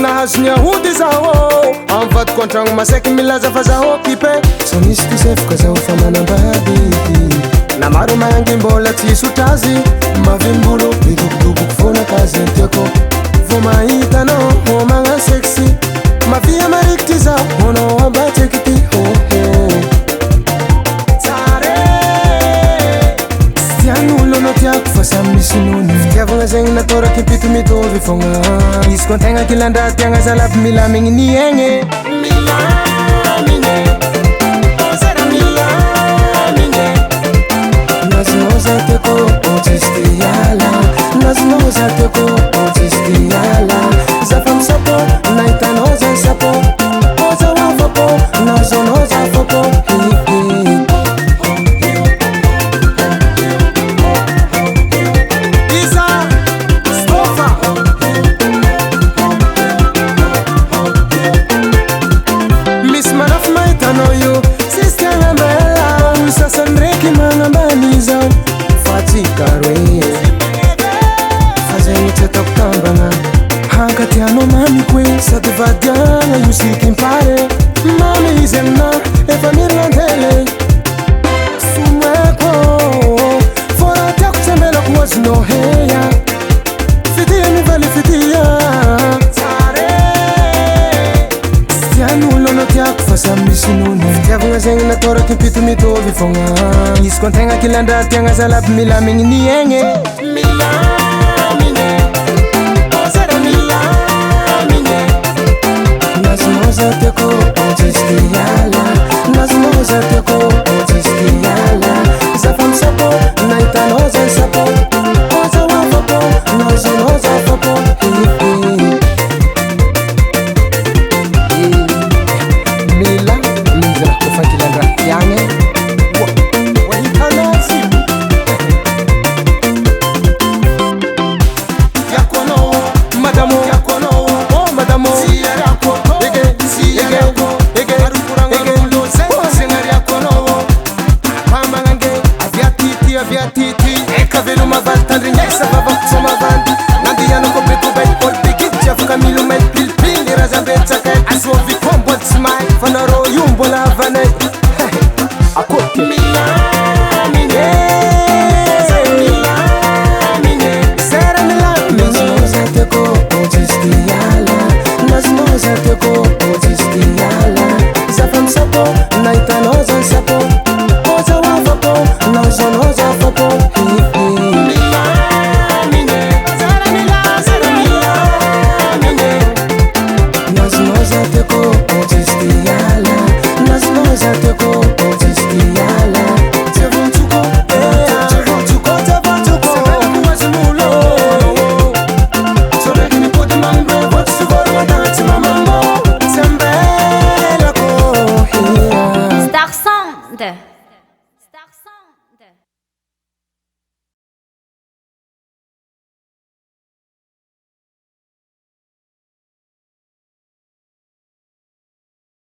nahazo ny ahody zaho amin'ny vadiko antragno masaiky milaza fa zaho occupé so nisy tisefoka zaho fa manambady na maro mangy mbola tsy sotra azy mavimbolo midobodoboko foana kazy antiako vo mahitanao magna sexy mavia marikitry zaho honao ambatseky ty tian'olo anao tiako fa samy misy nony fitiavagna zegny natao raky pito mitovy fogna izy koa antegna kilandra tiagna zalaby milamigny ny egny nazonao za tiako tsisy ty hiala nazonao za tiako tsisy ty hiala zafa misapo nahitanao za sapo oza oafapo nazonao za fapo Hankatiano mami kwe sady vadiagna io sikimpare mami izy amina efa mirandele someko fôra tiako tsy amelako azonao heya fitia mivaly fitia sy tian'olo anao tiako fa samy misy nony fitiavagna zegny natao raky pito mitovy fogna izy koa antegna kilandra tiagna zalaby milamigny ny egny nazonao za tiako tsisy ty hiala nazonao za tiako tsisy ty hiala zafa misapo nahitanao za sapo oza oafapo nazonao za fapo mila mizra kofa kilandra tiagny wahitanazy yakoanao madamo yakoanao madamo aviatiti eka velo mavady tandrignesa vavako tsy mavandy nandianako bekobay olbigidry afaka milomay pilipily razambetsaka azovy koa mbola tsy mahay fa narô io mbola avanay akoty milamine sera milamine nazonao za tiako tsisy ty hiala nazonao za tiako tsisy ty hiala zafa misapo nahitanao za sapo oza oafapo nazonao za fapo nazonao za tiako tsisy ty hiala nazonao za tiako tsisy ty hiala tsevontsoko tsevontsoko tsevontsoko semelakoazon'olo soreky mipody mambe voty sivôrogna tsy mamango sembelako Star Sound.